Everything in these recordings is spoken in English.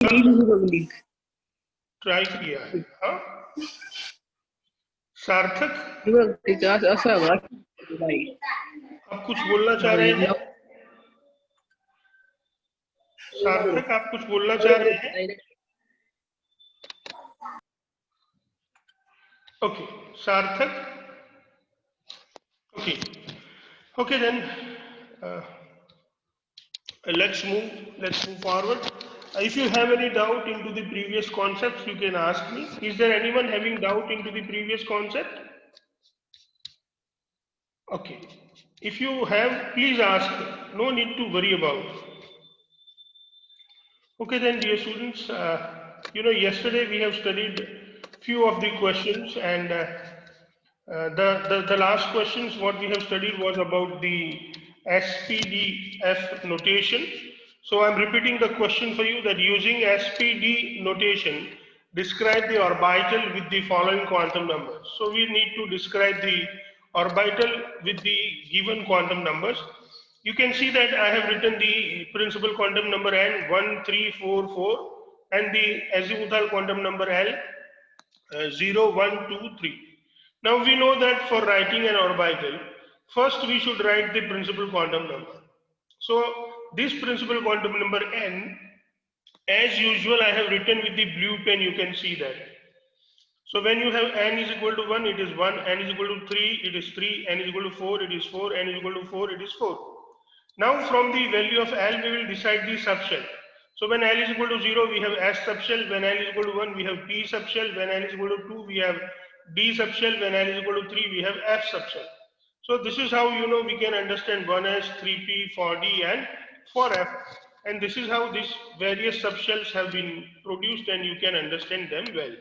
Link try किया है। हाँ सार्थक, आप कुछ बोलना चाह रहे हैं? सार्थक, आप कुछ बोलना चाह रहे हैं? ओके सार्थक, okay then let's move forward. If you have any doubt into the previous concepts, you can ask me. Is there anyone having doubt into the previous concept? Okay, if you have, please ask. No need to worry about. Okay then, dear students, yesterday we have studied few of the questions, and the last questions what we have studied was about the SPDF notation. So I'm repeating the question for you, that using SPD notation, describe the orbital with the following quantum numbers. So we need to describe the orbital with the given quantum numbers. You can see that I have written the principal quantum number N 1, 3, 4, 4, and the azimuthal quantum number L 0, 1, 2, 3. Now we know that for writing an orbital, first we should write the principal quantum number. So this principal quantum number N, as usual, I have written with the blue pen, you can see that. So when you have N is equal to 1, it is 1, N is equal to 3, it is 3, N is equal to 4, it is 4, N is equal to 4, it is 4. Now from the value of L, we will decide the subshell. So when L is equal to 0, we have S subshell. When L is equal to 1, we have P subshell. When L is equal to 2, we have D subshell. When L is equal to 3, we have F subshell. So this is how we can understand 1S, 3P, 4D and 4F. And this is how these various subshells have been produced, and you can understand them well.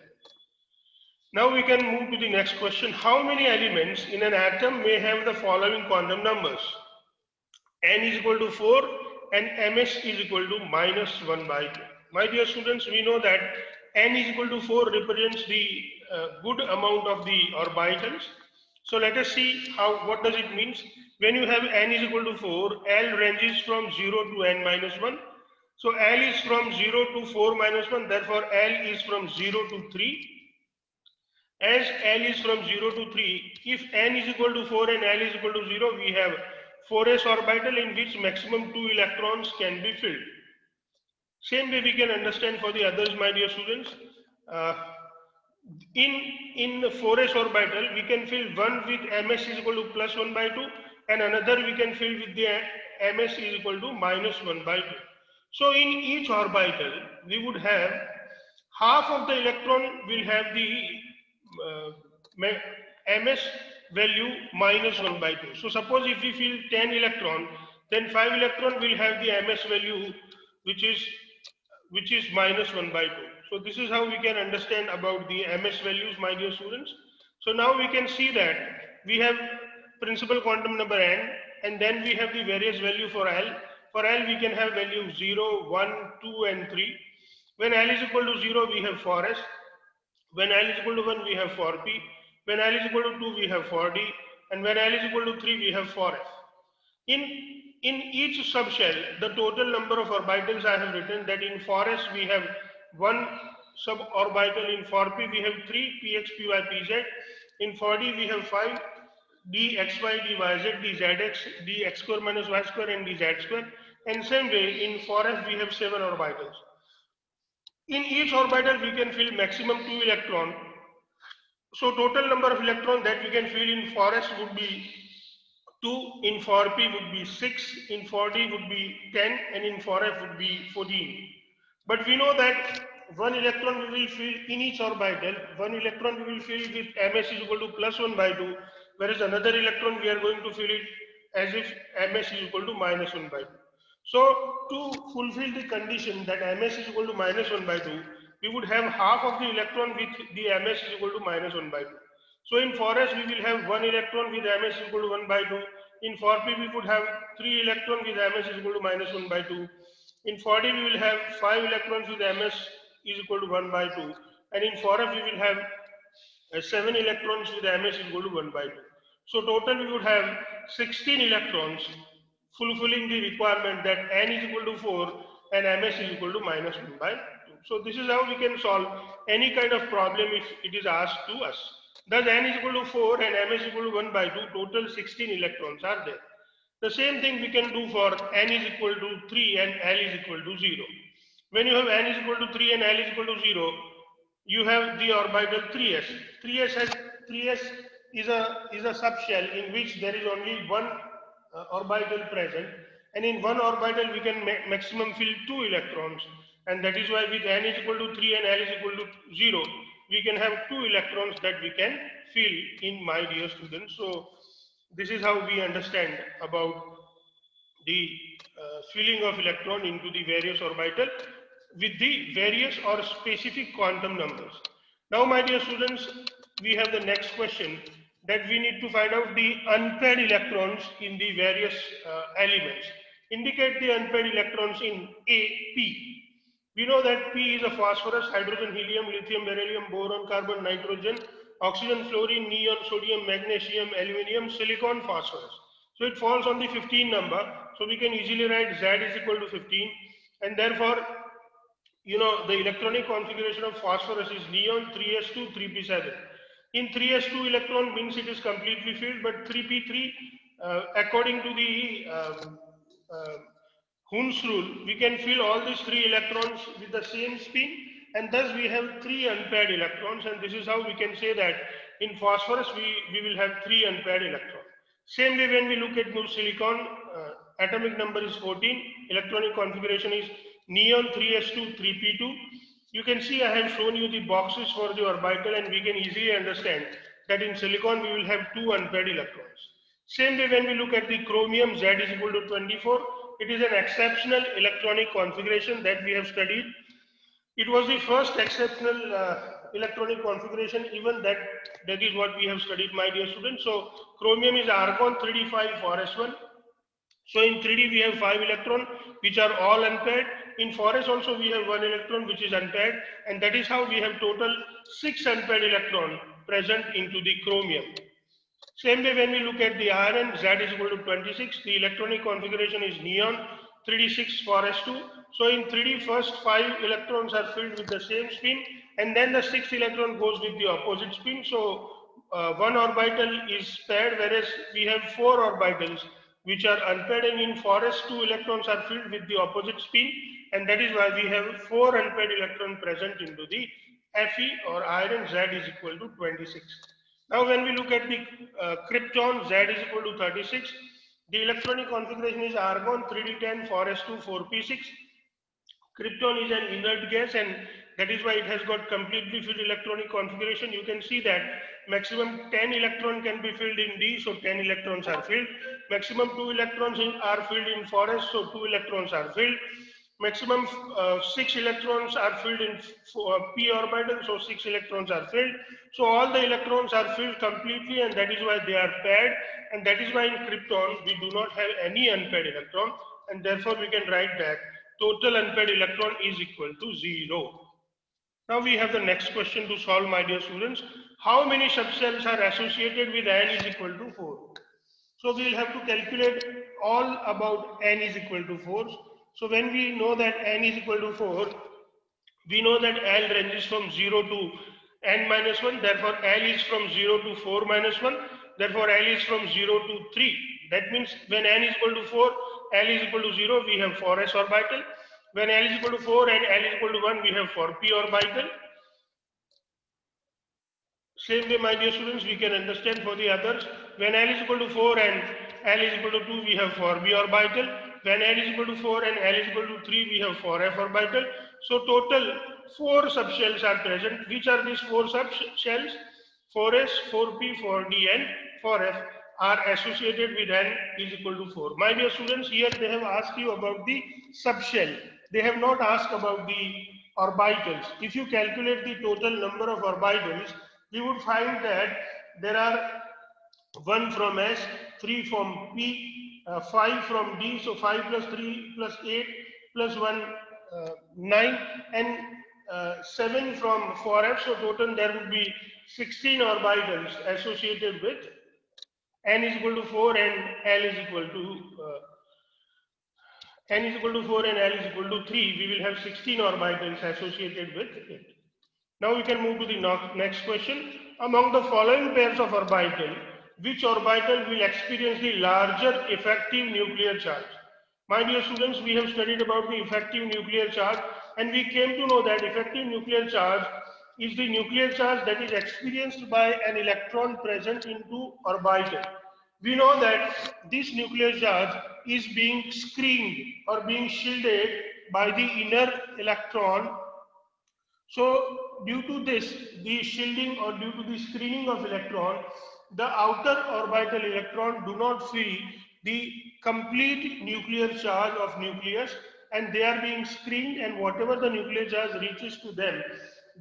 Now we can move to the next question. How many elements in an atom may have the following quantum numbers? N is equal to 4 and ms is equal to -1 by 2. My dear students, we know that N is equal to 4 represents the good amount of the orbitals. So let us see what does it mean. When you have N is equal to 4, L ranges from 0 to N minus 1. So L is from 0 to 4 minus 1, therefore L is from 0 to 3. As L is from 0 to 3, if N is equal to 4 and L is equal to 0, we have 4s orbital in which maximum 2 electrons can be filled. Same way we can understand for the others, my dear students. In the 4s orbital, we can fill one with ms is equal to +1 by 2, and another we can fill with the ms is equal to -1 by 2. So in each orbital, we would have half of the electron will have the ms value -1 by 2. So suppose if we fill 10 electron, then 5 electron will have the ms value which is -1 by 2. So this is how we can understand about the ms values, my dear students. So now we can see that we have principal quantum number N, and then we have the various value for L. For L we can have value 0, 1, 2 and 3. When L is equal to 0, we have 4s. When L is equal to 1, we have 4p. When L is equal to 2, we have 4d. And when L is equal to 3, we have 4f. In each subshell, the total number of orbitals I have written, that in 4s we have one suborbital, in 4p we have 3 px, py, pz. In 4d we have 5 dxy, dyz, dzx, dx square minus y square and dz square. And same way in 4f we have 7 orbitals. In each orbital we can fill maximum 2 electron. So total number of electrons that we can fill in 4s would be 2, in 4p would be 6, in 4d would be 10, and in 4f would be 14. But we know that one electron we will fill in each orbital, one electron we will fill with ms is equal to +1 by 2, whereas another electron we are going to fill it as if ms is equal to -1 by 2. So to fulfill the condition that ms is equal to -1 by 2, we would have half of the electron with the ms is equal to -1 by 2. So in 4s we will have one electron with ms is equal to 1 by 2. In 4p we would have 3 electrons with ms is equal to -1 by 2. In 4d we will have 5 electrons with ms is equal to 1 by 2. And in 4f we will have 7 electrons with ms is equal to 1 by 2. So total we would have 16 electrons fulfilling the requirement that n is equal to 4 and ms is equal to -1 by 2. So this is how we can solve any kind of problem if it is asked to us. Thus n is equal to 4 and m is equal to 1 by 2, total 16 electrons are there. The same thing we can do for n is equal to 3 and L is equal to 0. When you have n is equal to 3 and L is equal to 0, you have the orbital 3s. 3s is a subshell in which there is only one orbital present, and in one orbital we can maximum fill 2 electrons, and that is why with n is equal to 3 and L is equal to 0, we can have 2 electrons that we can fill in, my dear students. So this is how we understand about the filling of electron into the various orbital with the various or specific quantum numbers. Now, my dear students, we have the next question, that we need to find out the unpaired electrons in the various elements. Indicate the unpaired electrons in A, P. We know that P is a phosphorus, hydrogen, helium, lithium, beryllium, boron, carbon, nitrogen, oxygen, fluorine, neon, sodium, magnesium, aluminium, silicon, phosphorus. So it falls on the 15 number. So we can easily write Z is equal to 15, and therefore, you know, the electronic configuration of phosphorus is neon 3s2 3p7. In 3s2 electron means it is completely filled, but 3p3 according to the Hund's rule, we can fill all these 3 electrons with the same spin, and thus we have 3 unpaired electrons, and this is how we can say that in phosphorus we will have 3 unpaired electrons. Same way when we look at new silicon, atomic number is 14, electronic configuration is neon 3s2 3p2. You can see I have shown you the boxes for the orbital, and we can easily understand that in silicon we will have 2 unpaired electrons. Same way when we look at the chromium, Z is equal to 24. It is an exceptional electronic configuration that we have studied. It was the first exceptional electronic configuration, even that is what we have studied, my dear students. So chromium is argon 3d5 4s1. So in 3D we have 5 electrons which are all unpaired. In 4s also we have 1 electron which is unpaired, and that is how we have total 6 unpaired electrons present into the chromium. Same way when we look at the iron, Z is equal to 26, the electronic configuration is neon 3d6 4s2. So in 3D first 5 electrons are filled with the same spin, and then the 6th electron goes with the opposite spin. So one orbital is paired, whereas we have 4 orbitals which are unpaired, and in 4s 2 electrons are filled with the opposite spin, and that is why we have 4 unpaired electrons present into the Fe or iron. Z is equal to 26. Now when we look at the krypton, Z is equal to 36. The electronic configuration is argon 3d10 4s2 4p6. Krypton is an inert gas, and that is why it has got completely filled electronic configuration. You can see that maximum 10 electrons can be filled in D, so 10 electrons are filled. Maximum 2 electrons are filled in 4s, so 2 electrons are filled. Maximum 6 electrons are filled in p orbital, so 6 electrons are filled. So all the electrons are filled completely, and that is why they are paired, and that is why in krypton we do not have any unpaired electron, and therefore we can write that total unpaired electron is equal to 0. Now we have the next question to solve, my dear students. How many subshells are associated with n is equal to 4? So we will have to calculate all about n is equal to 4. So when we know that n is equal to 4, we know that L ranges from 0 to n minus 1. Therefore, L is from 0 to 4 minus 1. Therefore, L is from 0 to 3. That means when n is equal to 4, L is equal to 0, we have 4s orbital. When L is equal to 4 and L is equal to 1, we have 4p orbital. Same way, my dear students, we can understand for the others. When L is equal to 4 and L is equal to 2, we have 4b orbital. When L is equal to 4 and L is equal to 3, we have 4f orbital. So total 4 subshells are present. Which are these 4 subshells? 4s, 4p, 4d and 4f are associated with n is equal to 4. My dear students, here they have asked you about the subshell. They have not asked about the orbitals. If you calculate the total number of orbitals, we would find that there are 1 from S, 3 from P, 5 from D, so 5 plus 3 plus 8 plus 1, 9, and 7 from 4F, so total there would be 16 orbitals associated with n is equal to 4 and L is equal to n is equal to 4 and l is equal to 3, we will have 16 orbitals associated with it. Now we can move to the next question. Among the following pairs of orbital, which orbital will experience the larger effective nuclear charge? My dear students, we have studied about the effective nuclear charge, and we came to know that effective nuclear charge is the nuclear charge that is experienced by an electron present into orbital. We know that this nuclear charge is being screened or being shielded by the inner electron. So due to this, the shielding or due to the screening of electron, the outer orbital electron do not feel the complete nuclear charge of nucleus, and they are being screened, and whatever the nuclear charge reaches to them,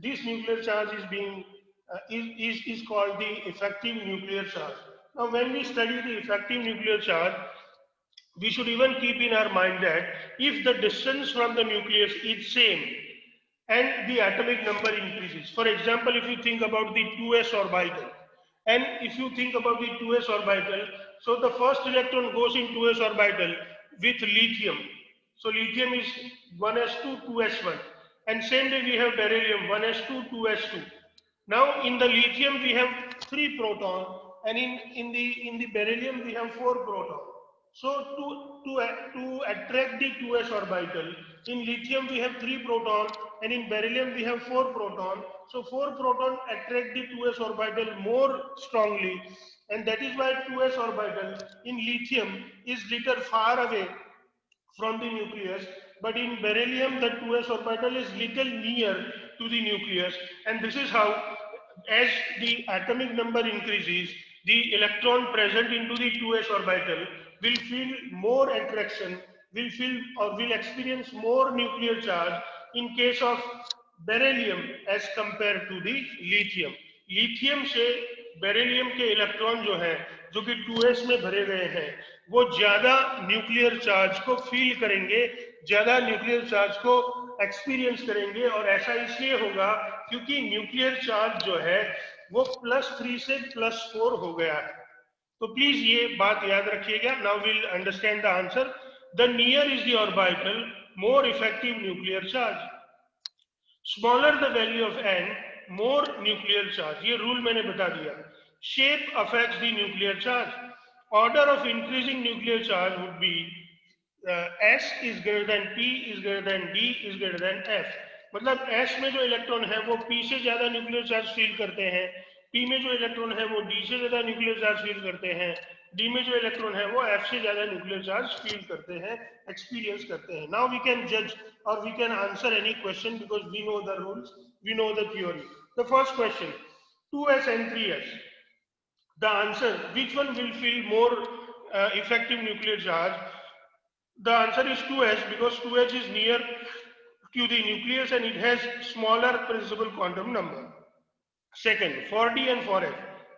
this nuclear charge is being is called the effective nuclear charge. Now when we study the effective nuclear charge, we should even keep in our mind that if the distance from the nucleus is same and the atomic number increases. For example, if you think about the 2s orbital, and if you think about the 2s orbital, so the first electron goes in 2s orbital with lithium. So lithium is 1s2, 2s1. And same way we have beryllium, 1s2, 2s2. Now in the lithium we have 3 proton, and in the beryllium we have 4 proton. So to attract the 2s orbital, in lithium we have 3 proton, and in beryllium we have 4 proton. So 4 proton attract the 2s orbital more strongly, and that is why 2s orbital in lithium is little far away from the nucleus, but in beryllium the 2s orbital is little near to the nucleus, and this is how, as the atomic number increases, the electron present into the 2s orbital will feel more attraction, will feel or will experience more nuclear charge in case of beryllium as compared to the lithium. lithium से beryllium के electron जो है, जो कि 2s में भरे गए हैं, वो ज्यादा न्यूक्लियर चार्ज को फील करेंगे, ज्यादा न्यूक्लियर चार्ज को एक्सपीरियंस करेंगे, और ऐसा इसलिए होगा क्योंकि न्यूक्लियर चार्ज जो है वो +3 से +4 हो गया है. तो प्लीज ये बात याद रखिएगा. Now will understand the answer. The near is the orbital, more effective nuclear charge. Smaller the value of n, more nuclear charge. ये रूल मैंने बता दिया. Shape affects the nuclear charge. Order of increasing nuclear charge would be S is greater than P is greater than D is greater than F. मतलब S में जो electron है वो P से ज्यादा न्यूक्लियर चार्ज फील करते हैं, P में जो इलेक्ट्रॉन है वो D से ज्यादा न्यूक्लियर चार्ज फील करते हैं, D में जो इलेक्ट्रॉन है वो F से ज्यादा न्यूक्लियर चार्ज फील करते हैं, एक्सपीरियंस करते हैं. नाउ वी कैन जज और we can answer any question because we know the rules, we know the theory. The first question, 2s and 3s. The answer, which one will feel more effective nuclear charge? The answer is 2s, because 2h is near to the nucleus and it has smaller principal quantum number. Second, 4d and 4f.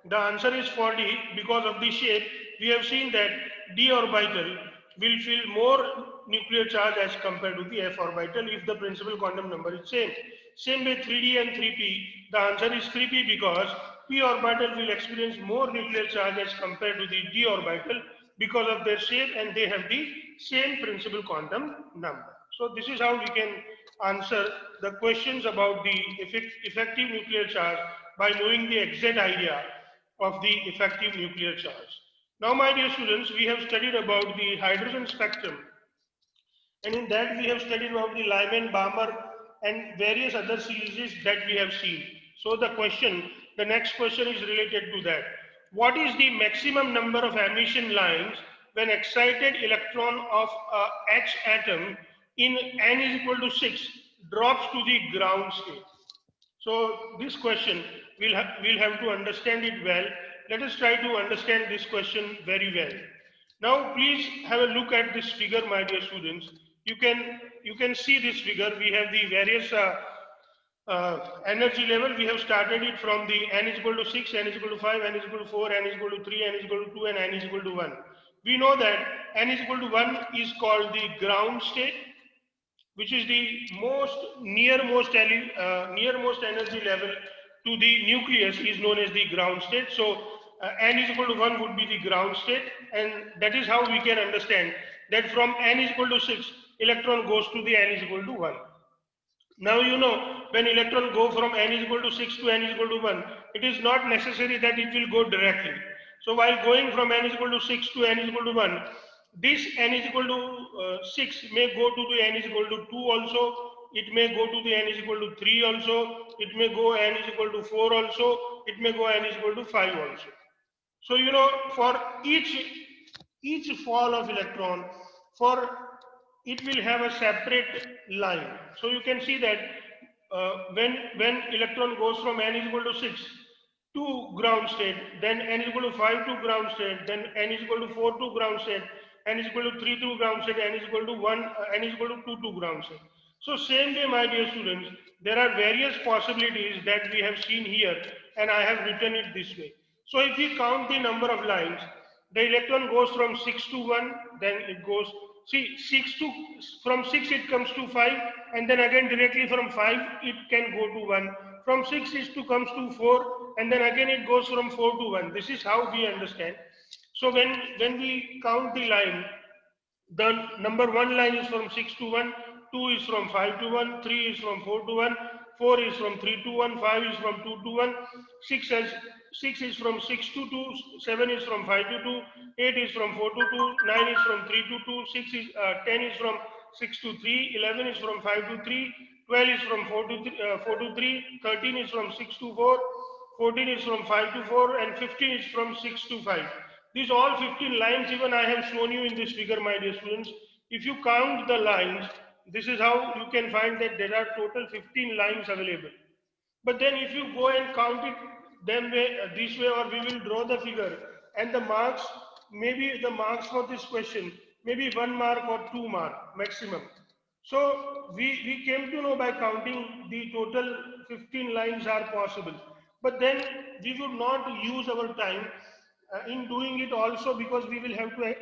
The answer is 4d because of the shape. We have seen that d orbital will feel more nuclear charge as compared to the f orbital if the principal quantum number is same. Same way 3d and 3p. The answer is 3p because p orbital will experience more nuclear charge as compared to the d orbital because of their shape, and they have the same principal quantum number. So this is how we can answer the questions about the effective nuclear charge by knowing the exact idea of the effective nuclear charge. Now my dear students, we have studied about the hydrogen spectrum, and in that we have studied about the Lyman, Balmer and various other series that we have seen. So the next question is related to that. What is the maximum number of emission lines when excited electron of a H atom in n is equal to 6 drops to the ground state? So this question we'll have to understand it well. Let us try to understand this question very well. Now please have a look at this figure, my dear students. You can see this figure. We have the various energy level. We have started it from the n is equal to 6, n is equal to 5, n is equal to 4, n is equal to 3, n is equal to 2, and n is equal to 1. We know that n is equal to 1 is called the ground state, which is the nearmost energy level to the nucleus is known as the ground state. So n is equal to 1 would be the ground state, and that is how we can understand that from n is equal to 6, electron goes to the n is equal to 1. Now you know when electron go from n is equal to 6 to n is equal to 1, it is not necessary that it will go directly. So while going from n is equal to 6 to n is equal to 1, this n is equal to 6 may go to the n is equal to 2 also, it may go to the n is equal to 3 also, it may go n is equal to 4 also, it may go n is equal to 5 also. So you know for each fall of electron, for it will have a separate line. So you can see that when electron goes from n is equal to 6 to ground state, then n is equal to 5 to ground state, then n is equal to 4 to ground state, n is equal to 3 to ground state, n is equal to 1, n is equal to 2 to ground state. So same way, my dear students, there are various possibilities that we have seen here, and I have written it this way. So if we count the number of lines, the electron goes from 6 to 1, then it goes, see, 6 to, from 6 it comes to 5, and then again directly from 5 it can go to 1. From 6 it comes to 4, and then again it goes from 4 to 1. This is how we understand. So when we count the line, the number 1 line is from 6 to 1, 2 is from 5 to 1, 3 is from 4 to 1, 4 is from 3 to 1, 5 is from 2 to 1, 6 is from 6 to 2, 7 is from 5 to 2, 8 is from 4 to 2, 9 is from 3 to 2, 10 is from 6 to 3, 11 is from 5 to 3, 12 is from 4 to 3, 13 is from 6 to 4, 14 is from 5 to 4, and 15 is from 6 to 5. These all 15 lines even I have shown you in this figure, my dear students. If you count the lines, this is how you can find that there are total 15 lines available. But then if you go and count it this way, or we will draw the figure, and the marks, maybe the marks for this question, maybe 1 mark or 2 mark maximum. So we came to know by counting the total 15 lines are possible. But then we would not use our time in doing it also, because we will have to,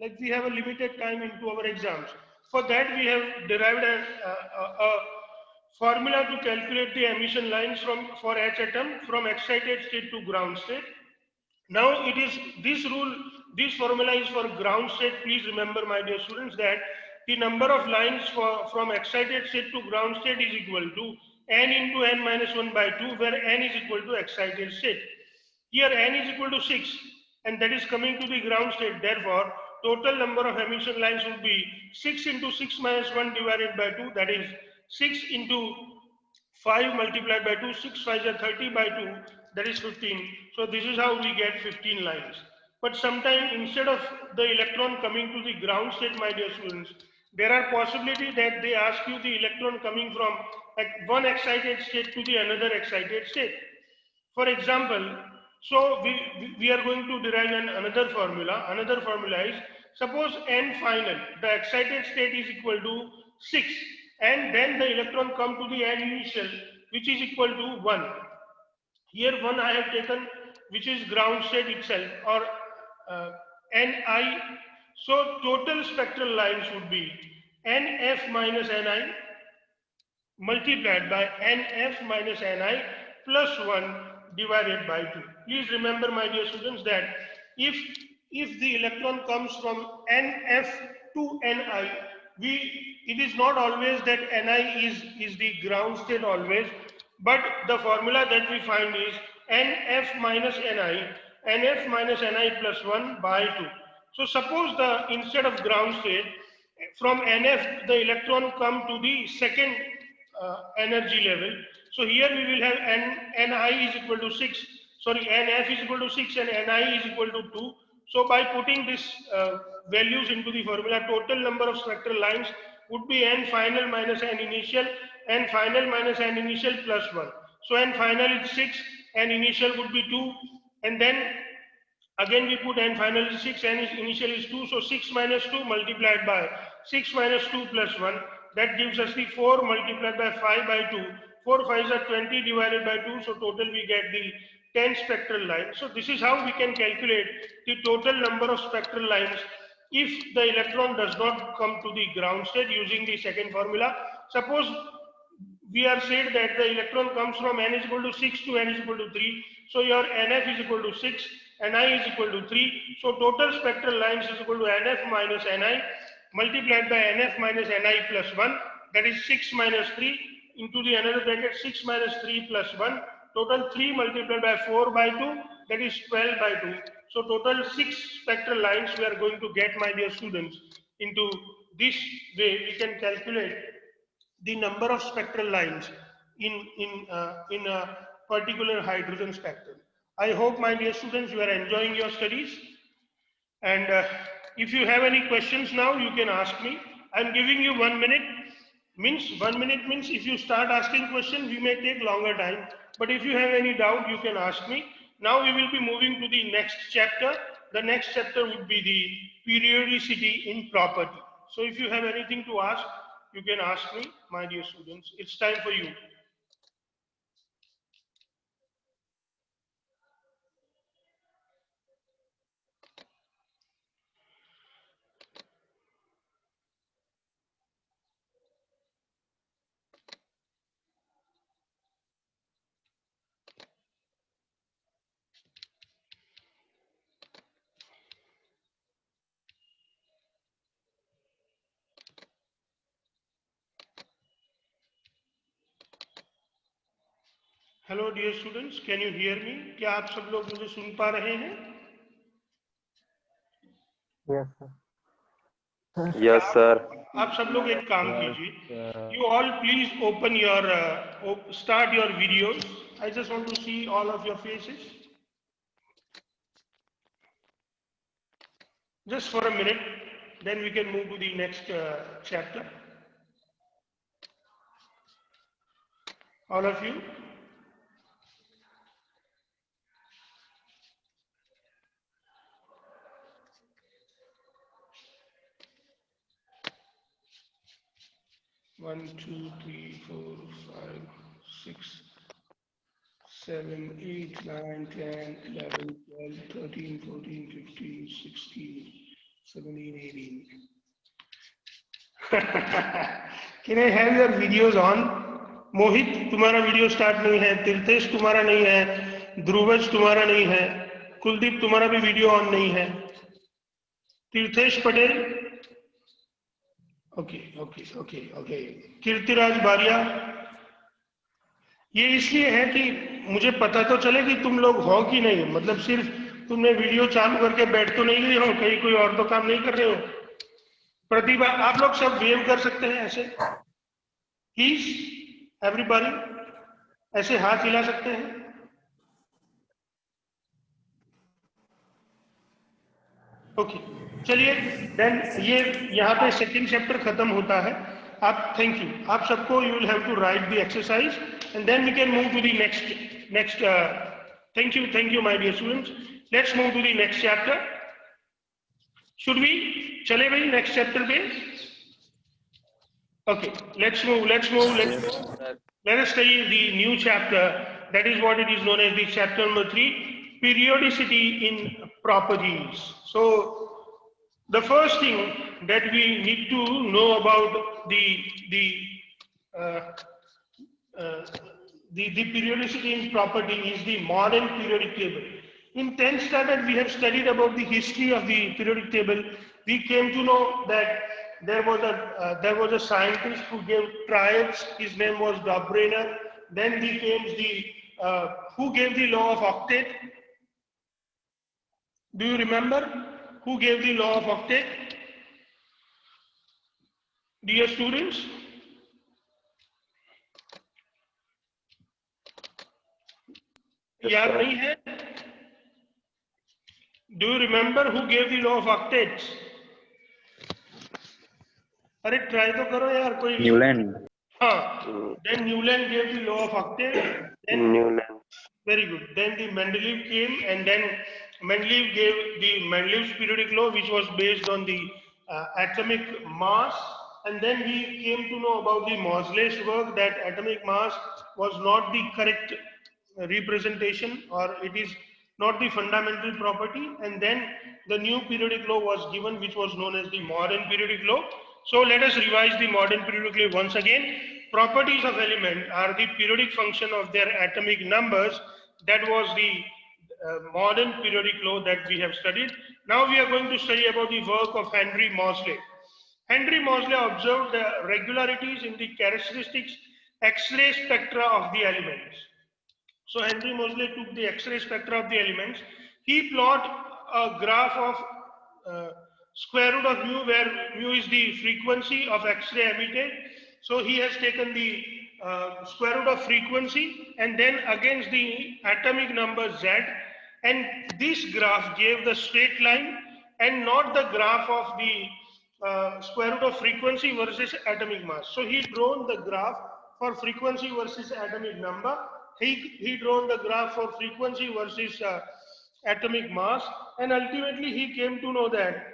like, we have a limited time into our exams. For that we have derived a formula to calculate the emission lines for each atom from excited state to ground state. Now it is this rule, this formula is for ground state. Please remember, my dear students, that the number of lines from excited state to ground state is equal to n into n minus 1 by 2, where n is equal to excited state. Here n is equal to 6, and that is coming to the ground state. Therefore, total number of emission lines would be 6 into 6 minus 1 divided by 2, that is 6 into 5 multiplied by 2, 6 5 are 30 by 2, that is 15. So this is how we get 15 lines. But sometimes instead of the electron coming to the ground state, my dear students, there are possibility that they ask you the electron coming from one excited state to the another excited state. For example, so we are going to derive another formula. Another formula is, suppose n final, the excited state is equal to 6, and then the electron come to the n initial, which is equal to 1. Here 1 I have taken, which is ground state itself, or Ni. So total spectral lines would be Nf minus Ni multiplied by Nf minus Ni plus 1 divided by 2. Please remember, my dear students, that if the electron comes from Nf to Ni, it is not always that Ni is the ground state always, but the formula that we find is Nf minus Ni plus 1 by 2. So suppose instead of ground state, from Nf the electron come to the second energy level. So here we will have Ni is equal to 6, sorry, Nf is equal to 6 and Ni is equal to 2. So by putting this values into the formula, total number of spectral lines would be n final minus n initial, n final minus n initial plus 1. So n final is 6, n initial would be 2, and then again we put n final is 6, n initial is 2, so 6 minus 2 multiplied by 6 minus 2 plus 1, that gives us the 4 multiplied by 5 by 2, 4 5s are 20 divided by 2, so total we get the 10 spectral lines. So this is how we can calculate the total number of spectral lines if the electron does not come to the ground state using the second formula. Suppose we are said that the electron comes from n is equal to 6 to n is equal to 3. So your Nf is equal to 6, Ni is equal to 3. So total spectral lines is equal to Nf minus Ni. multiplied by NF minus NI plus 1, that is 6 minus 3 into the another bracket 6 minus 3 plus 1, total 3 multiplied by 4 by 2, that is 12 by 2. So total 6 spectral lines we are going to get, my dear students. Into this way we can calculate the number of spectral lines in a particular hydrogen spectrum. I hope, my dear students, you are enjoying your studies. And if you have any questions now, you can ask me. I'm giving you 1 minute. Means 1 minute means if you start asking questions, we may take longer time. But if you have any doubt, you can ask me. Now we will be moving to the next chapter. The next chapter would be the periodicity in property. So if you have anything to ask, you can ask me, my dear students. It's time for you. Hello dear students, can you hear me? क्या आप सब लोग मुझे सुन पा रहे हैं? Yes, sir. Yes, sir. आप सब लोग एक काम कीजिए. You all please open your start your videos. I just want to see all of your faces. Just for a minute, then we can move to the next chapter. All of you. One, two, three, 4, 5, 6, 7, 8, 9, 10, 11, 12, 13, 14, 15, 16, 17, 18. Can I have your videos on? मोहित तुम्हारा video start नहीं है, तीर्थेश तुम्हारा नहीं है, ध्रुवज तुम्हारा नहीं है, कुलदीप तुम्हारा भी वीडियो ऑन नहीं है, Tirthesh Patel okay okay okay okay, Kirtiraj Baria. ये इसलिए है कि मुझे पता तो चले कि तुम लोग हो कि नहीं, मतलब सिर्फ तुमने वीडियो चालू करके बैठ तो नहीं गए हो, कहीं कोई और तो काम नहीं कर रहे हो. प्रतिभा, आप लोग सब वेव कर सकते हैं ऐसे, प्लीज एवरीबॉडी ऐसे हाथ हिला सकते हैं. ओके चलिए देन ये यहाँ पे सेकंड चैप्टर खत्म होता है. आप थैंक यू, आप सबको you will have to write the exercise and then we can move to the next. Thank you my dear students. Let's move to the next chapter. Should we चले भाई next chapter पे? Okay let's move. Let us study the new chapter, that is what it is known as the chapter number 3, periodicity in properties. So the first thing that we need to know about the periodicity in property is the modern periodic table. In 10th standard we have studied about the history of the periodic table. We came to know that there was a scientist who gave triads. His name was Dobrynin. Then he came who gave the law of octet? Do you remember who gave the law of octet? Dear students, याद नहीं है? Do you remember who gave the law of octets? अरे try तो करो यार कोई. Newland. हाँ, then Newland gave the law of octet. Newland. Very good. Then the Mendeleev came, and then Mendeleev gave the Mendeleev's periodic law, which was based on the atomic mass. And then we came to know about the Mausolew's work, that atomic mass was not the correct representation, or it is not the fundamental property. And then the new periodic law was given, which was known as the modern periodic law. So let us revise the modern periodic law once again. Properties of element are the periodic function of their atomic numbers. That was the modern periodic law that we have studied. Now we are going to study about the work of Henry Moseley. Henry Moseley observed the regularities in the characteristics X-ray spectra of the elements. So Henry Moseley took the X-ray spectra of the elements. He plot a graph of square root of mu, where mu is the frequency of X-ray emitted. So he has taken the square root of frequency and then against the atomic number Z, and this graph gave the straight line and not the graph of the square root of frequency versus atomic mass. So he drawn the graph for frequency versus atomic number. He drawn the graph for frequency versus atomic mass, and ultimately he came to know that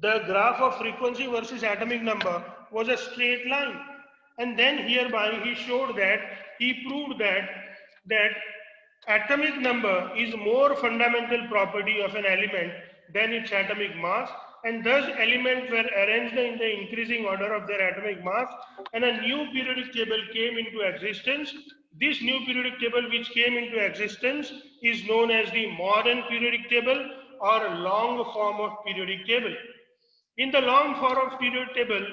the graph of frequency versus atomic number was a straight line. And then hereby he showed that, he proved that atomic number is more fundamental property of an element than its atomic mass, and thus elements were arranged in the increasing order of their atomic mass, and a new periodic table came into existence. This new periodic table which came into existence is known as the modern periodic table or long form of periodic table. In the long form of periodic table,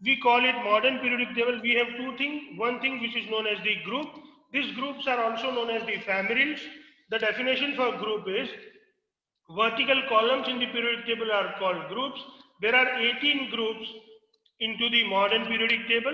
we call it modern periodic table. We have two things. One thing which is known as the group. These groups are also known as the families. The definition for group is vertical columns in the periodic table are called groups. There are 18 groups into the modern periodic table.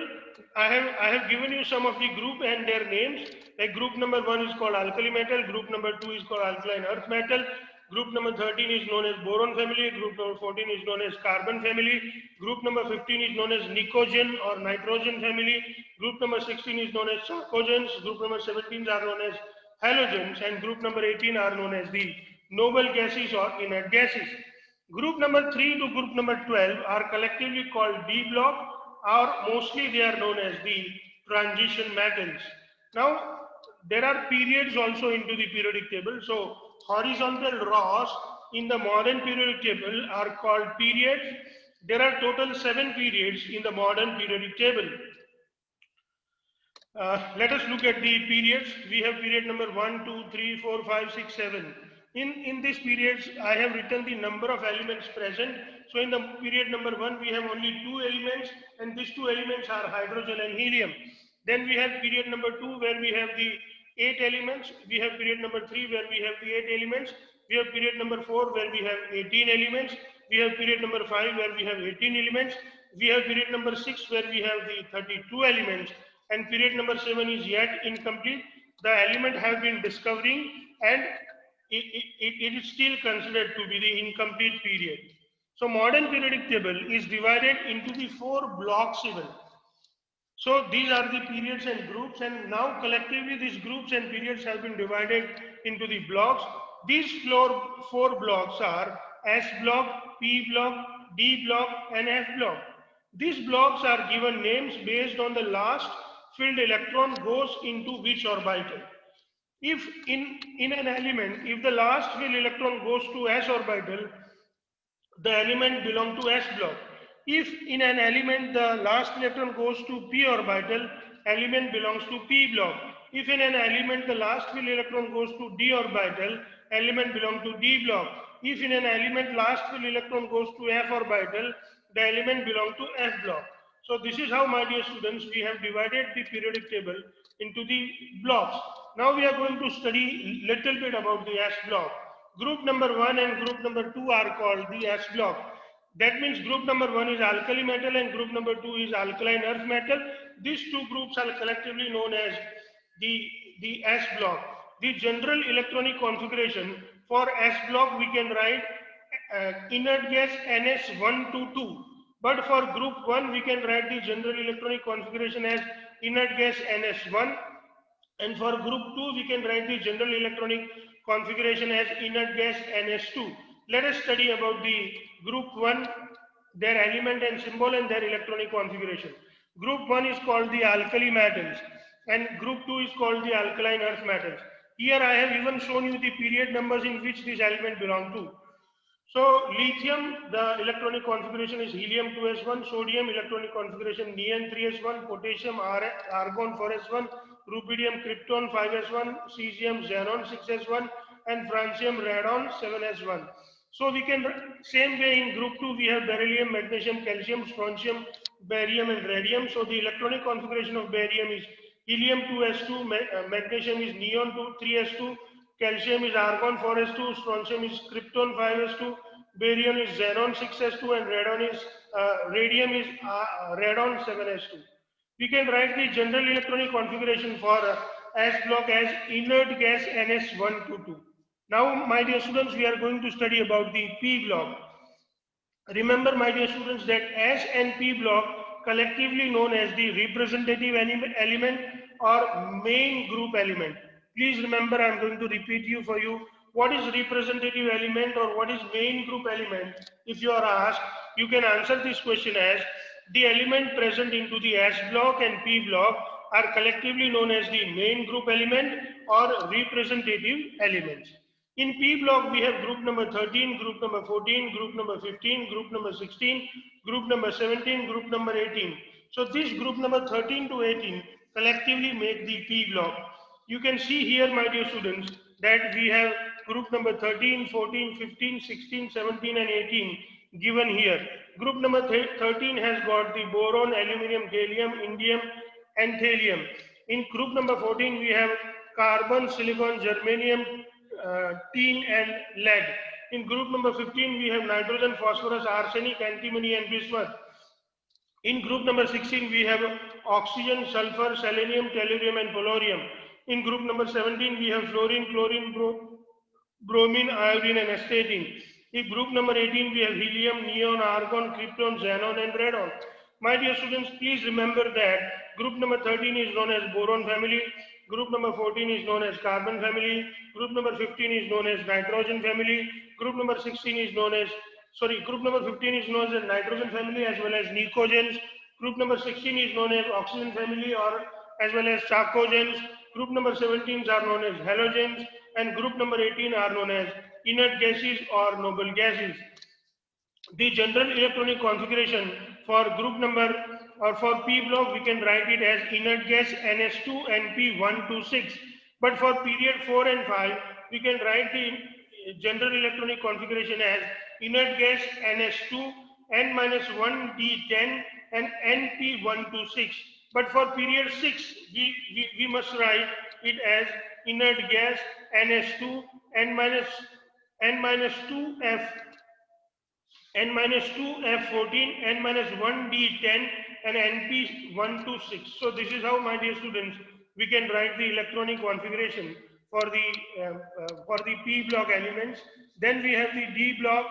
I have given you some of the group and their names. Like group number 1 is called alkali metal, group number 2 is called alkaline earth metal, group number 13 is known as boron family, group number 14 is known as carbon family, group number 15 is known as nitrogen or nitrogen family, group number 16 is known as chalcogens, group number 17 are known as halogens, and group number 18 are known as the noble gases or inert gases. Group number 3 to group number 12 are collectively called D block, or mostly they are known as the transition metals. Now, there are periods also into the periodic table. So, horizontal rows in the modern periodic table are called periods. There are total 7 periods in the modern periodic table. Let us look at the periods. We have period number 1, 2, 3, 4, 5, 6, 7. In these periods, I have written the number of elements present. So in the period number 1, we have only 2 elements, and these 2 elements are hydrogen and helium. Then we have period number 2 where we have the 8 elements. We have period number 3 where we have the 8 elements. We have period number 4 where we have 18 elements. We have period number 5 where we have 18 elements. We have period number 6 where we have the 32 elements. And period number 7 is yet incomplete. The element have been discovering, and it is still considered to be the incomplete period. So modern periodic table is divided into the 4 blocks even. So these are the periods and groups, and now collectively these groups and periods have been divided into the blocks. These 4 blocks are S block, P block, D block, and F block. These blocks are given names based on the last filled electron goes into which orbital. If in an element, if the last filled electron goes to S orbital, the element belongs to S block. If in an element the last electron goes to p orbital, element belongs to p block. If in an element the last filled electron goes to d orbital, element belongs to d block. If in an element last filled electron goes to f orbital, the element belongs to f block. So this is how, my dear students, we have divided the periodic table into the blocks. Now we are going to study little bit about the S block. Group number 1 and group number 2 are called the S block. That means group number 1 is alkali metal and group number 2 is alkaline earth metal. These 2 groups are collectively known as the S block. The general electronic configuration for S block we can write inert gas NS122. But for group 1 we can write the general electronic configuration as inert gas NS1. And for group 2 we can write the general electronic configuration as inert gas NS2. Let us study about the group 1, their element and symbol and their electronic configuration. Group 1 is called the alkali metals and group 2 is called the alkaline earth metals. Here I have even shown you the period numbers in which this element belong to. So lithium, the electronic configuration is helium 2s1, sodium electronic configuration Neon 3s1, potassium argon 4s1, rubidium krypton 5s1, cesium xenon 6s1, and francium radon 7s1. So we can, same way in group 2, we have beryllium, magnesium, calcium, strontium, barium and radium. So the electronic configuration of barium is helium 2s2, magnesium is neon 3s2, calcium is argon 4s2, strontium is krypton 5s2, barium is xenon 6s2, and radium is radon 7s2. We can write the general electronic configuration for S block as inert gas NS122. Now, my dear students, we are going to study about the P block. Remember, my dear students, that S and P block, collectively known as the representative element or main group element. Please remember, I am going to repeat for you what is representative element or what is main group element. If you are asked, you can answer this question as the element present into the S block and P block are collectively known as the main group element or representative elements. In P block, we have group number 13, group number 14, group number 15, group number 16, group number 17, group number 18. So this group number 13 to 18 collectively make the P block. You can see here, my dear students, that we have group number 13, 14, 15, 16, 17 and 18 given here. Group number 13 has got the boron, aluminium, gallium, indium and thallium. In group number 14, we have carbon, silicon, germanium, tin and lead. In group number 15, we have nitrogen, phosphorus, arsenic, antimony and bismuth. In group number 16, we have oxygen, sulfur, selenium, tellurium and polonium. In group number 17, we have fluorine, chlorine, bromine, iodine and astatine. In group number 18, we have helium, neon, argon, krypton, xenon and radon. My dear students, please remember that group number 13 is known as boron family, group number 14 is known as carbon family, group number 15 is known as nitrogen family, group number 16 is known as, group number 15 is known as nitrogen family as well as nicogens, group number 16 is known as oxygen family or as well as chalcogens, group number 17 are known as halogens, and group number 18 are known as inert gases or noble gases. The general electronic configuration for group number or for P block, we can write it as inert gas NS2 NP126. But for period 4 and 5, we can write the general electronic configuration as inert gas NS2 N-1D10 and NP126. But for period 6, we must write it as inert gas NS2 N-2F N-2F14, N-1D10 and NP126. So this is how, my dear students, we can write the electronic configuration for the P block elements. Then we have the D block.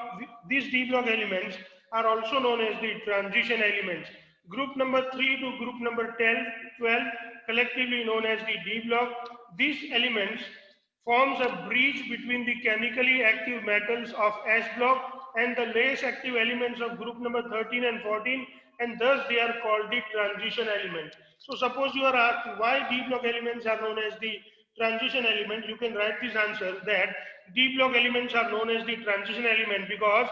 These D block elements are also known as the transition elements. Group number 3 to group number 12 collectively known as the D block. These elements forms a bridge between the chemically active metals of S block and the less active elements of group number 13 and 14, and thus they are called the transition element. So suppose you are asked why D block elements are known as the transition element, you can write this answer that D block elements are known as the transition element because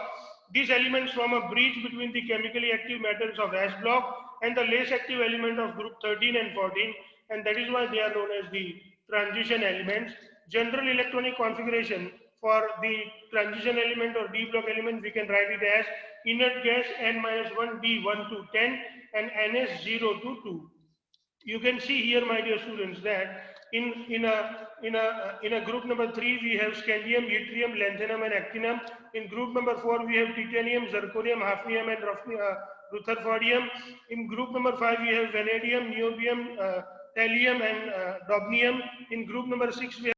these elements form a bridge between the chemically active metals of S block and the less active element of group 13 and 14, and that is why they are known as the transition elements. General electronic configuration for the transition element or D block element, we can write it as inert gas N-1D1 to 10 and NS0 to 2. You can see here, my dear students, that in a group number 3 we have scandium, yttrium, lanthanum and actinium. In group number 4 we have titanium, zirconium, hafnium and rutherfordium. In group number 5 we have vanadium, niobium, thallium and dubnium. In group number 6 we have